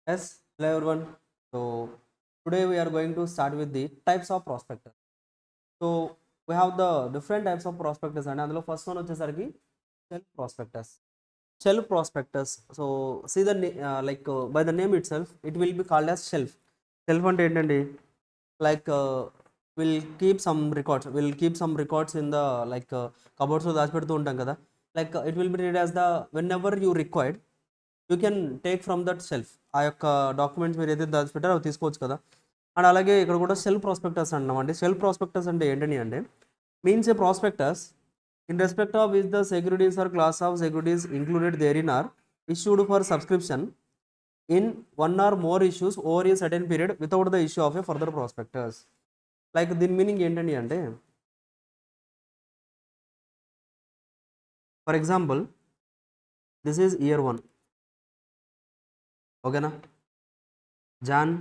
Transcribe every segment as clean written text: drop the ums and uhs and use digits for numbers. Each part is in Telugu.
Yes, hello everyone. So today we are going to start with the types of prospectus. So we have the different types of prospectus and అందులో first one వచ్చేసరికి shelf prospectus. Shelf prospectus. So see the by the name itself, it will be called as shelf. Shelf అంటే ఏంటండి? Like we'll keep some records. We'll keep some records in the cupboards లో దాచిపెడుతూ ఉంటాం కదా. Like it will be treated as the whenever you required. You can take from that self. ఆ యొక్క డాక్యుమెంట్స్ మీరు ఏదైతే దాచిపెట్టారో అవి తీసుకోవచ్చు కదా. అండ్ అలాగే ఇక్కడ కూడా సెల్ఫ్ ప్రాస్పెక్టస్ అంటున్నామండి. సెల్ఫ్ ప్రాస్పెక్టస్ అంటే ఏంటని అంటే means a prospectus in respect of which the securities or class of securities included there in are issued for subscription in one or more issues over a certain period without the issue of a further prospectus. Like దీని మీనింగ్ ఏంటండి అంటే for example this is year 1, ఓకేనా. జాన్,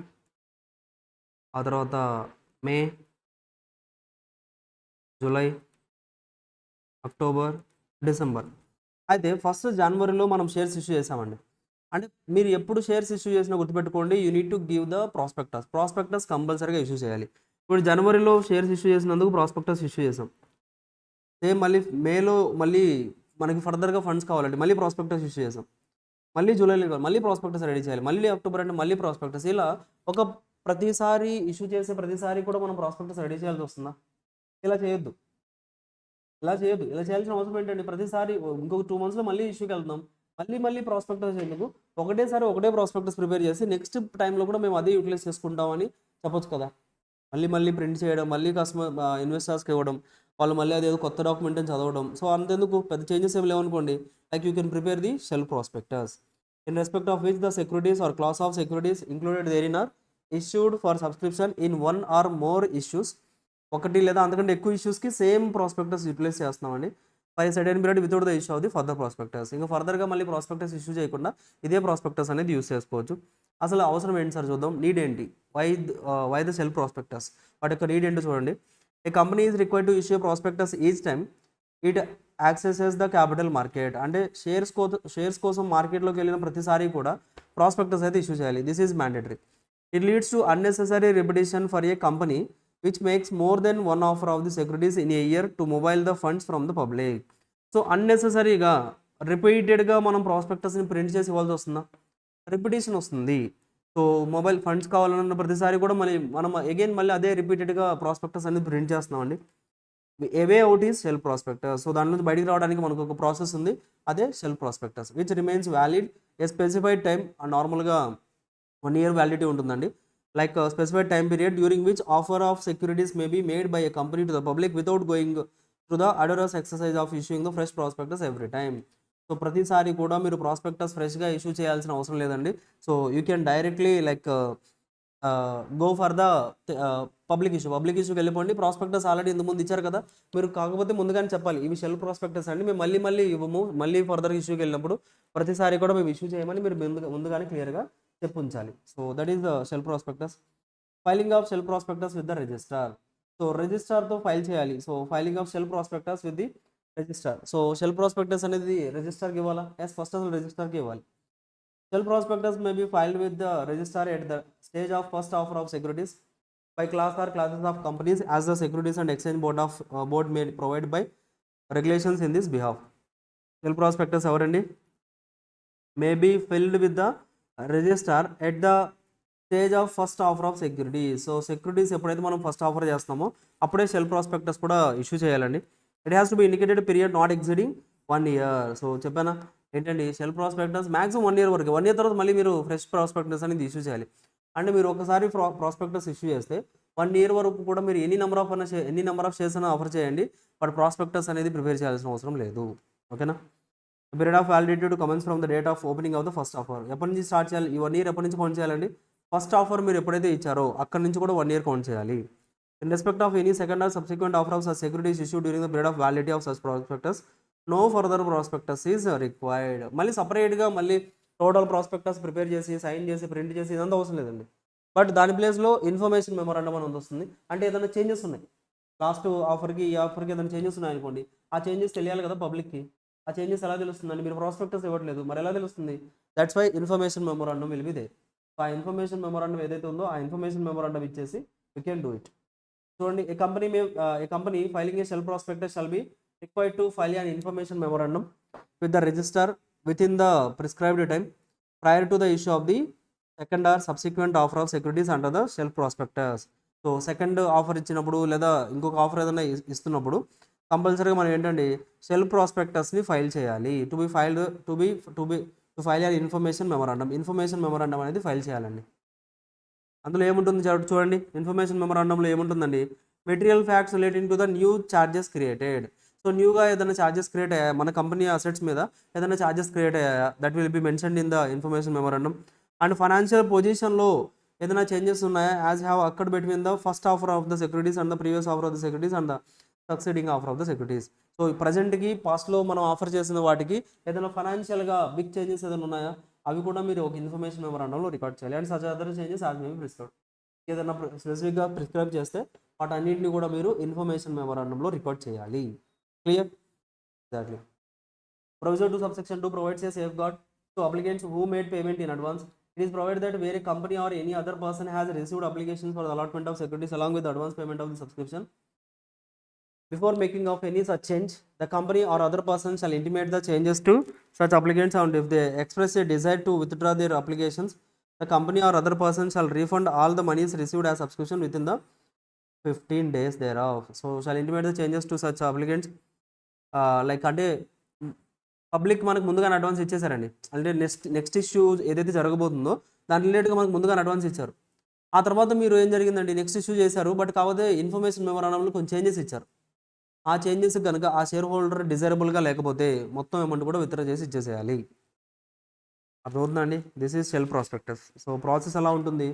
ఆ తర్వాత మే, జూలై, అక్టోబర్, డిసెంబర్. అయితే ఫస్ట్ జనవరిలో మనం షేర్స్ ఇష్యూ చేసామండి. అంటే మీరు ఎప్పుడు షేర్స్ ఇష్యూ చేసినా గుర్తుపెట్టుకోండి, you need to give the prospectus కంపల్సరీగా ఇష్యూ చేయాలి. ఇప్పుడు జనవరిలో షేర్స్ ఇష్యూ చేసినందుకు ప్రాస్పెక్టస్ ఇష్యూ చేసాం. సేమ్ మళ్ళీ మేలో మళ్ళీ మనకి ఫర్దర్గా ఫండ్స్ కావాలంటే మళ్ళీ ప్రాస్పెక్టస్ ఇష్యూ చేసాం. మళ్ళీ జూలైలో కావాలి, మళ్ళీ ప్రాస్పెక్టస్ రెడీ చేయాలి. మళ్ళీ అక్టోబర్ అంటే మళ్ళీ ప్రాస్పెక్టస్. ఇలా ఒక ప్రతిసారి ఇష్యూ చేసే ప్రతిసారి కూడా మనం ప్రాస్పెక్టస్ రెడీ చేయాల్సి వస్తుందా? ఇలా చేయొద్దు. ఇలా చేయాల్సిన అవసరం ఏంటండి? ప్రతిసారి ఇంకొక 2 monthsలో మళ్ళీ ఇష్యూకి వెళ్తున్నాం, మళ్ళీ ప్రాస్పెక్టస్ ఎందుకు? ఒకటే ప్రాస్పెక్టస్ ప్రిపేర్ చేసి నెక్స్ట్ టైంలో కూడా మేము అదే యూటిలైజ్ చేసుకుంటామని చెప్పొచ్చు కదా. మళ్ళీ ప్రింట్ చేయడం, మళ్ళీ కస్టమర్ ఇన్వెస్టర్స్కి ఇవ్వడం, వాళ్ళు మళ్ళీ అదేదో కొత్త డాక్యుమెంట్ అని చదవడం. సో అంతెందుకు, పెద్ద చేంజెస్ ఏమి లేవనుకోండి. Like you can prepare the shelf prospectus in respect of which the securities or class of securities included there in are issued for subscription in 1 or more issues. ఒకటి లేదా అంతకంటే ఎక్కువ ఇష్యూస్కి సేమ్ ప్రాస్పెక్టస్ యూటిలైజ్ చేస్తున్నామండి. For certain period without the issue of the further prospectus. ఇంకా ఫర్దర్గా మళ్ళీ ప్రాస్పెక్టస్ ఇష్యూ చేయకుండా ఇదే ప్రాస్పెక్టస్ అనేది యూస్ చేసుకోవచ్చు. అసలు అవసరం ఏంటి సార్ చూద్దాం. నీడ్ ఏంటి? Why the self prospectus? వాటి యొక్క నీడ్ ఏంటో చూడండి. A company is required to issue prospectus each time it accesses the capital market. అంటే షేర్స్ కోసం మార్కెట్లోకి వెళ్ళిన ప్రతిసారి కూడా ప్రాస్పెక్టస్ అయితే ఇష్యూ చేయాలి. This is mandatory. It leads to unnecessary repetition for a company which makes more than one offer of the securities in a year to mobile the funds from the public. So అన్నెసెసరీగా రిపీటెడ్గా మనం ప్రాస్పెక్టస్ని ప్రింట్ చేసి ఇవ్వాల్సి వస్తుందా? రిపిటేషన్ వస్తుంది. సో మొబైల్ ఫండ్స్ కావాలన్న ప్రతిసారి కూడా మనం అగైన్ మళ్ళీ అదే రిపీటెడ్గా ప్రాస్పెక్టస్ అనేది ప్రింట్ చేస్తున్నామండి. అవే out is shelf prospectus. So దాని నుంచి బయటికి రావడానికి మనకు ఒక ప్రాసెస్ ఉంది, అదే shelf prospectus which remains valid a specified time. నార్మల్గా 1 year వ్యాలిడిటీ ఉంటుందండి. Like a specified time period during which offer of securities may be made by a company to the public without going through the arduous exercise of issuing the fresh prospectus every time. So ప్రతిసారి కూడా మీరు ప్రాస్పెక్టస్ ఫ్రెష్గా ఇష్యూ చేయాల్సిన అవసరం లేదండి. So you can directly go for the public ఇష్యూకి వెళ్ళిపోండి. ప్రాస్పెక్టస్ ఆల్రెడీ ఇంతకుముందు ఇచ్చారు కదా, మీరు కాకపోతే ముందుగానే చెప్పాలి ఇవి షెల్ఫ్ ప్రాస్పెక్టస్ అండి, మేము మళ్ళీ ఇవ్వము, మళ్ళీ ఫర్దర్ ఇష్యూకి వెళ్ళినప్పుడు ప్రతిసారి కూడా మేము ఇష్యూ చేయమని మీరు ముందుగానే క్లియర్గా చెప్పు ఉంచాలి. So that is the shelf prospectus. Filing of shelf prospectus with the registrar. So రిజిస్ట్రార్తో ఫైల్ చేయాలి. So filing of shelf prospectus with the registrar. So shelf prospectus అనేది రిజిస్ట్రార్కి ఇవ్వాలా? ఎస్, ఫస్ట్ అసలు రిజిస్ట్రార్కి ఇవ్వాలి. Shelf prospectus may be filed with the registrar at the stage of first offer of securities by class or classes of companies as the Securities and Exchange Board may provide by regulations in this behalf. Shelf prospectus everandi may be filled with the registrar at the stage of first offer of securities. So securities ఎప్పుడైతే మనం ఫస్ట్ ఆఫర్ చేస్తామో అప్పుడే షెల్ఫ్ ప్రాస్పెక్టస్ కూడా ఇష్యూ చేయాలండి. It has to be indicated period not exceeding 1 year. So చెప్పానా ఏంటండి, షెల్ఫ్ ప్రాస్పెక్టస్ మాక్సిమం 1 year వరకు. 1 year తర్వాత మళ్ళీ మీరు ఫ్రెష్ ప్రాస్పెక్టస్ అనేది ఇష్యూ చేయాలి. అంటే మీరు ఒకసారి ప్రాస్పెక్టస్ ఇష్యూ చేస్తే 1 year వరకు కూడా మీరు ఎన్ని నెంబర్ ఆఫ్ షేర్స్ అయినా ఆఫర్ చేయండి, బట్ ప్రాస్పెక్టస్ అనేది ప్రిపేర్ చేయాల్సిన అవసరం లేదు. ఓకేనా. Period of validity to commence from the date of opening of the first offer. ఎప్పటి నుంచి స్టార్ట్ చేయాలి? ఈ 1 year ఎప్పటి నుంచి కౌంట్ చేయాలండి? ఫస్ట్ ఆఫర్ మీరు ఎప్పుడైతే ఇచ్చారో అక్కడి నుంచి కూడా 1 year కౌంట్ చేయాలి. In respect of any second or subsequent offer of such securities issue during the period of validity of such prospectus no further prospectus is required. మళ్ళీ సపరేట్గా మళ్ళీ టోటల్ ప్రాస్పెక్టస్ ప్రిపేర్ చేసి సైన్ చేసి ప్రింట్ చేసి ఇదంతా అవసరం లేదండి. బట్ దాని ప్లేస్లో ఇన్ఫర్మేషన్ మెమోరాండం అని వస్తుంది. అంటే ఏదైనా చేంజెస్ ఉన్నాయి, లాస్ట్ ఆఫర్కి ఈ ఆఫర్కి ఏదైనా చేంజెస్ ఉన్నాయి అనుకోండి, ఆ చేంజెస్ తెలియాలి కదా పబ్లిక్కి. ఆ చేంజెస్ ఎలా తెలుస్తుందండి? మీరు ప్రాస్పెక్టస్ ఇవ్వట్లేదు, మరి ఎలా తెలుస్తుంది? That's why information memorandum will be there. ఆ ఇన్ఫర్మేషన్ మెమోరాండం ఏదైతే ఉందో ఆ ఇన్ఫర్మేషన్ మెమోరాండం ఇచ్చేసి వీ కెన్ డూ ఇట్. చూడండి, a company filing a shell prospectus shall be required to file an information memorandum with the register within the prescribed time prior to the issue of the second or subsequent offer of securities under the shelf prospectus. So second offer ఇచ్చినప్పుడు లేదా ఇంకొక ఆఫర్ ఏదైనా ఇస్తున్నప్పుడు కంపల్సరీగా మనం ఏంటంటే షెల్ ప్రాస్పెక్టస్ని ఫైల్ చేయాలి. To file an information memorandum అనేది ఫైల్ చేయాలండి. అందులో ఏముంటుంది చూడండి, ఇన్ఫర్మేషన్ మెమోరాండంలో ఏముంటుందండి, material facts relating to the new charges created. So న్యూగా ఏదైనా ఛార్జెస్ క్రియేట్ అయ్యాయా, మన కంపెనీ అసెట్స్ మీద ఏదైనా ఛార్జెస్ క్రియేట్ అయ్యాయా, that will be mentioned in the information memorandum. And financial పొజిషన్లో ఏదైనా చేంజెస్ ఉన్నాయా as have occurred between the first offer of the securities and the previous offer of the securities and the succeeding offer of the securities. So ప్రజెంట్కి పాస్ట్లో మనం ఆఫర్ చేసిన వాటికి ఏదైనా ఫైనాన్షియల్గా బిగ్ చేంజెస్ ఏదైనా ఉన్నాయా, అవి కూడా మీరు ఒక ఇన్ఫర్మేషన్ మెమోరాండంలో రికార్డ్ చేయాలి. And such other changes as maybe prescribe. ఏదైనా స్పెసిఫిక్గా ప్రిస్క్రైబ్ చేస్తే వాటన్నింటిని కూడా మీరు ఇన్ఫర్మేషన్ మెమోరాండంలో రికార్డ్ చేయాలి. Clear? Exactly. Provision to subsection 2 provides a safeguard to applicants who made payment in advance. It is provided that where a company or any other person has received applications for the allotment of securities along with the advance payment of the subscription, before making of any such change, the company or other person shall intimate the changes to such applicants, and if they express a desire to withdraw their applications, the company or other person shall refund all the monies received as subscription within the 15 days thereof. So shall intimate the changes to such applicants. Like అంటే పబ్లిక్ మనకు ముందుగానే అడ్వాన్స్ ఇచ్చేసారండి. అంటే నెక్స్ట్ ఇష్యూ ఏదైతే జరగబోతుందో దాని రిలేటెడ్గా మనకు ముందుగానే అడ్వాన్స్ ఇచ్చారు. ఆ తర్వాత మీరు ఏం జరిగిందండి, నెక్స్ట్ ఇష్యూ చేశారు, బట్ కాకపోతే ఇన్ఫర్మేషన్ మెమోరాండంలో కొంచెం చేంజెస్ ఇచ్చారు. ఆ చేంజెస్ కనుక ఆ షేర్ హోల్డర్ డిజైరబుల్గా లేకపోతే మొత్తం అమౌంట్ కూడా విత్డ్రా చేసి ఇచ్చేసేయాలి. అర్థమవుతుందండి? This is shell prospectus. So process ఎలా ఉంటుంది,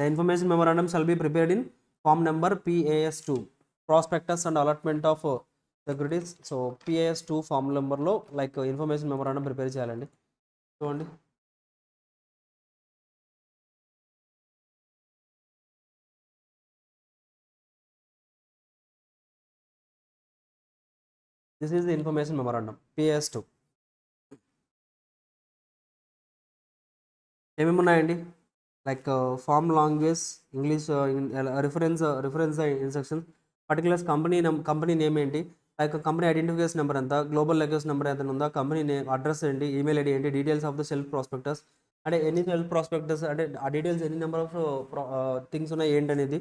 the information memorandum shall be prepared in form number PAS2 prospectus and allotment of securities. So PAS2 form నెంబర్లో లైక్ ఇన్ఫర్మేషన్ మెమోరాండం ప్రిపేర్ చేయాలండి. చూడండి, this is the information memorandum PAS2. ఏమేమి ఉన్నాయండి, like form language, English, reference instruction, particulars company name ఏంటి, లైక్ కంపెనీ ఐడెంటిఫికేషన్ నెంబర్ ఎంత, గ్లోబల్ లొకేషన్ నెంబర్ ఎంత ఉందా, కంపెనీ నేమ్, అడ్రస్ ఏంటి, ఈమెయిల్ ఐడి ఏంటి, details of the self prospectus, అంటే ఎన్ని సెల్ఫ్ ప్రాస్పెక్టస్ అంటే ఆ డీటెయిల్స్ ఎన్ని నెంబర్ ఆఫ్ థింగ్స్ ఉన్నాయి ఏంటనేది,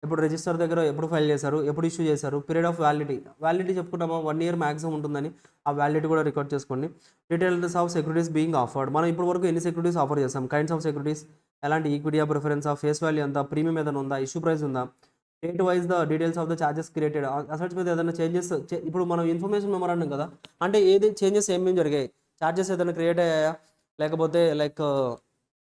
ఎప్పుడు రిజిస్టర్ దగ్గర ఎప్పుడు ఫైల్ చేశారు, ఎప్పుడు ఇష్యూ చేశారు, పీరియడ్ ఆఫ్ వ్యాలిడిటీ చెప్పుకుంటామా 1 year మ్యాక్సిమం ఉంటుందని, ఆ వ్యాలిడిటీ కూడా రికార్డ్ చేసుకోండి. Details of securities being offered, మనం ఇప్పటి వరకు ఎన్ని సెక్యూరిటీస్ ఆఫర్ చేస్తాం, కైండ్స్ ఆఫ్ సెక్యూరిటీస్, ఎలాంటి ఈక్విటీ, ప్రిఫరెన్స్, ఫేస్ వాల్యూ ఎంత, ప్రీమియం ఏదైనా ఉందా, ఇష్యూ ప్రైస్ ఉందా, date wise the details of the charges created, assets మీద ఏదైనా చేంజెస్, ఇప్పుడు మనం ఇన్ఫర్మేషన్ మెమోరాండం కదా, అంటే ఏది చేంజెస్ ఏమేమి జరిగాయి, ఛార్జెస్ ఏదైనా క్రియేట్ అయ్యాయా, లేకపోతే లైక్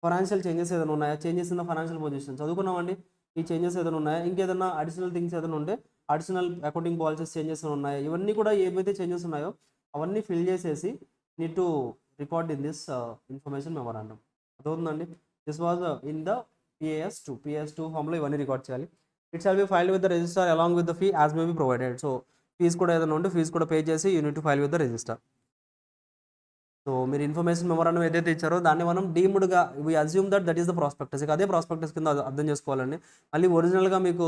ఫైనాన్షియల్ చేంజెస్ ఏదైనా ఉన్నాయా, changes in the financial position చదువుకున్నామండి, ఈ చేంజెస్ ఏదైనా ఉన్నాయా, ఇంకేదైనా అడిషనల్ థింగ్స్ ఏదైనా ఉంటే అడిషనల్ అకౌంటింగ్ పాలసీస్ చేంజెస్ ఉన్నాయా, ఇవన్నీ కూడా ఏవైతే చేంజెస్ ఉన్నాయో అవన్నీ ఫిల్ చేసేసి need to record in this information memorandum. అర్థమవుతుందండి? This was in the PAS2 ఫామ్లో ఇవన్నీ రికార్డ్ చేయాలి. It shall be filed with the register along with the fee as may be provided. So fees కూడా ఏదైనా ఉంటే ఫీజు కూడా పే చేసి you need to file with the register. So మీరు ఇన్ఫర్మేషన్ మెమోరాండం ఏదైతే ఇచ్చారో దాన్ని మనం డీమ్డ్గా we assume that is the prospectus, ఇక అదే ప్రాస్పెక్టస్ కింద అర్థం చేసుకోవాలండి. మళ్ళీ ఒరిజినల్గా మీకు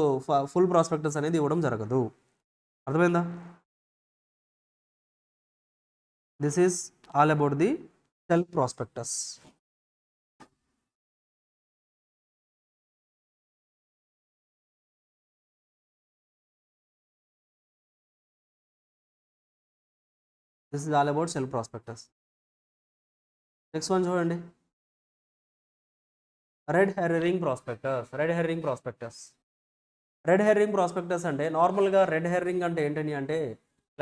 ఫుల్ ప్రాస్పెక్టస్ అనేది ఇవ్వడం జరగదు. అర్థమైందా? This is all about the shell prospectus. This is all about shell prospectus. Next one చూడండి, రెడ్ హెర్రింగ్ ప్రాస్పెక్టస్ అంటే నార్మల్గా రెడ్ హెర్రింగ్ అంటే ఏంటని అంటే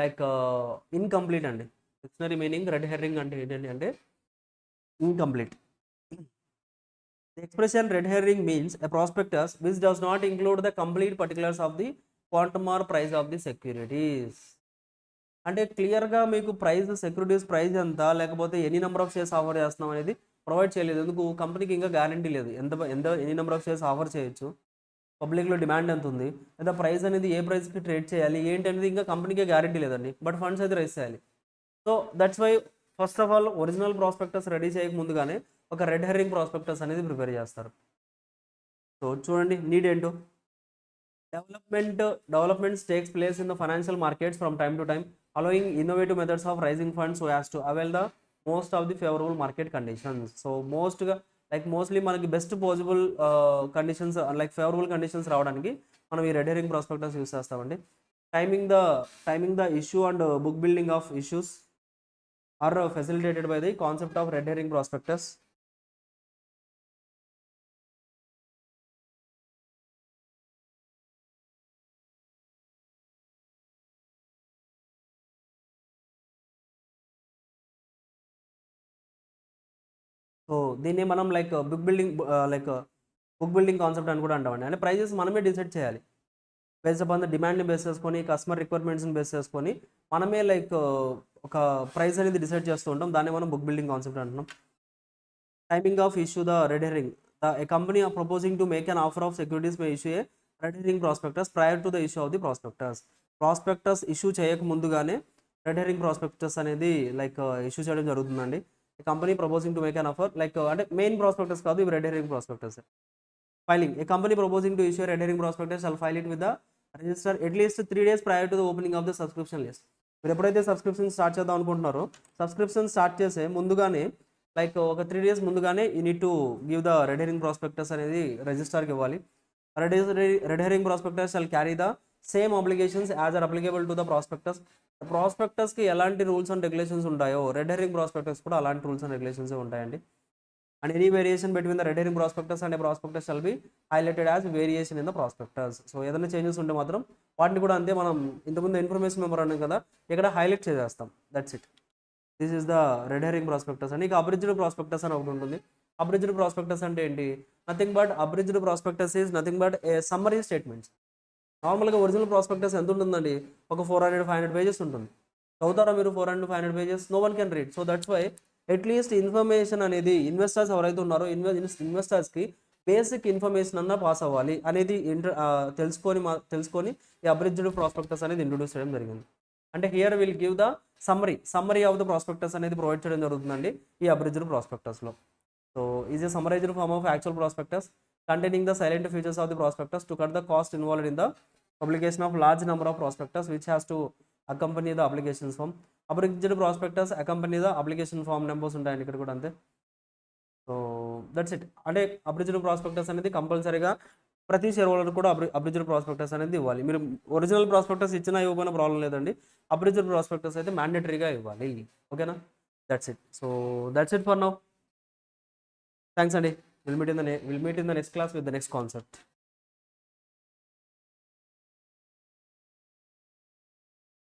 లైక్ ఇన్కంప్లీట్ అండి. డిక్షనరీ మీనింగ్ రెడ్ హెర్రింగ్ అంటే ఏంటండి అంటే incomplete. The expression red herring means a prospectus which does not include the complete particulars of the quantum or price of the securities. అంటే క్లియర్గా మీకు సెక్యూరిటీస్ ప్రైస్ ఎంత, లేకపోతే ఎన్ని నెంబర్ ఆఫ్ షేర్స్ ఆఫర్ చేస్తున్నాం అనేది ప్రొవైడ్ చేయలేదు. ఎందుకు? కంపెనీకి ఇంకా గ్యారంటీ లేదు ఎన్ని నెంబర్ ఆఫ్ షేర్స్ ఆఫర్ చేయొచ్చు, పబ్లిక్లో డిమాండ్ ఎంత ఉంది, లేదా ప్రైస్ అనేది ఏ ప్రైస్కి ట్రేడ్ చేయాలి ఏంటి అనేది ఇంకా కంపెనీకే గ్యారంటీ లేదండి. బట్ ఫండ్స్ అయితే రైజ్ చేయాలి. So that's why first of all original prospectus ready చేయక ముందుగానే ఒక రెడ్ హెరింగ్ ప్రాస్పెక్టస్ అనేది ప్రిపేర్ చేస్తారు. సో చూడండి నీడ్ ఏంటో. Developments takes place in the financial markets from time to time allowing innovative methods of raising funds so as to avail the most of the favorable market conditions. So mostly మనకి best possible conditions like favourable conditions రావడానికి మనం ఈ రెడ్ హెరింగ్ ప్రాస్పెక్టస్ యూస్ చేస్తామండి. Timing the issue and book building of issues are facilitated by the concept of red herring prospectus. So దీన్ని మనం బుక్ బిల్డింగ్ కాన్సెప్ట్ అని కూడా అంటామండి. అంటే ప్రైజెస్ మనమే డిసైడ్ చేయాలి బేస్డ్ అపాన్ ద డిమాండ్ని బేస్ చేసుకొని, కస్టమర్ రిక్వైర్మెంట్స్ని బేస్ చేసుకొని మనమే ఒక ప్రైస్ అనేది డిసైడ్ చేస్తూ ఉంటాం. దాన్ని మనం బుక్ బిల్డింగ్ కాన్సెప్ట్ అంటున్నాం. Timing of issue the red herring. A company are proposing to make an offer of securities may issue a red herring prospectus prior to the issue of the prospectus. Prospectus issue చేయక ముందుగానే రెడ్ హెరింగ్ ప్రాస్పెక్టస్ అనేది ఇష్యూ చేయడం జరుగుతుందండి. Company proposing to make an offer అంటే మెయిన్ ప్రాస్పెక్టస్ కాదు, ఇవి red herring prospectus. Filing. A company proposing to issue red herring prospectus shall file it with the register at least 3 days prior to the opening of the subscription list. మీరు ఎప్పుడైతే సబ్స్క్రిప్షన్ స్టార్ట్ చేద్దాం అనుకుంటున్నారో సబ్స్క్రిప్షన్ స్టార్ట్ చేసే ముందుగానే ఒక 3 days ముందుగానే you need to give the red herring prospectus అనేది రిజిస్టర్కి ఇవ్వాలి. Red herring prospectus shall carry the same applications as are applicable to the prospectus. ప్రాస్పెక్టస్కి ఎలాంటి రూల్స్ అండ్ రెగ్యులేషన్స్ ఉంటాయో రెడ్ హెరింగ్ ప్రాస్పెక్టస్ కూడా అలాంటి రూల్స్ అండ్ రెగ్యులేషన్స్ ఉంటాయండి. And any variation between the red herring prospectus and prospectus shall be highlighted as variation in the prospectus. So ఏదైనా చేంజెస్ ఉంటే మాత్రం వాటిని కూడా అంతే మనం ఇంతకుముందు ఇన్ఫర్మేషన్ మెంబర్ అన్నాం కదా, ఇక్కడ హైలైట్ చేసేస్తాం. That's it. This is the red herring prospectus. అని ఇక అబ్రిడ్జ్డ్ ప్రాస్పెక్టస్ అని ఒకటి ఉంటుంది. అబ్రిడ్జ్డ్ ప్రాస్పెక్టస్ అంటే ఏంటి? Nothing but అబ్రిడ్జ్డ్ prospectus is nothing but A summary statements. నార్మల్గా ఒరిజినల్ ప్రాస్పెక్టస్ ఎంత ఉంటుందండి? ఒక 400-500 pages ఉంటుంది. చదువుతారా మీరు 400-500 pages? No one can read. So that's why at least information అనేది ఇన్వెస్టర్స్ ఎవరైతే ఉన్నారో ఇన్వెస్టర్స్కి బేసిక్ ఇన్ఫర్మేషన్ అన్నా పాస్ అవ్వాలి అనేది తెలుసుకొని ఈ అబ్రిడ్జ్డ్ ప్రాస్పెక్టస్ అనేది ఇంట్రొడ్యూస్ చేయడం జరిగింది. అంటే here will give the summary of the prospectus అనేది ప్రొవైడ్ చేయడం జరుగుతుందండి ఈ అబ్రిడ్జ్డ్ ప్రాస్పెక్టస్లో. So is a summarized form of actual prospectus containing the silent features of the prospectus to cut the cost involved in the publication of large number of prospectus which has to accompany the application form. Abridged prospectus accompany the application form numbers ఉంటాయండి ఇక్కడ కూడా అంతే. So that's it. అంటే అబ్రిడ్జ్డ్ ప్రాస్పెక్టస్ అనేది కంపల్సరీగా ప్రతి షేర్ హోల్డర్ కూడా అబ్రిడ్జ్డ్ ప్రాస్పెక్టస్ అనేది ఇవ్వాలి. మీరు ఒరిజినల్ ప్రాస్పెక్టస్ ఇచ్చినా ఇవ్వకపోయినా ప్రాబ్లం లేదండి. అబ్రిడ్జ్డ్ ప్రాస్పెక్టస్ అయితే మ్యాండేటరీగా ఇవ్వాలి. ఓకేనా? That's it. So that's it for now. Thanks అండి. We'll meet in the next class with the next concept.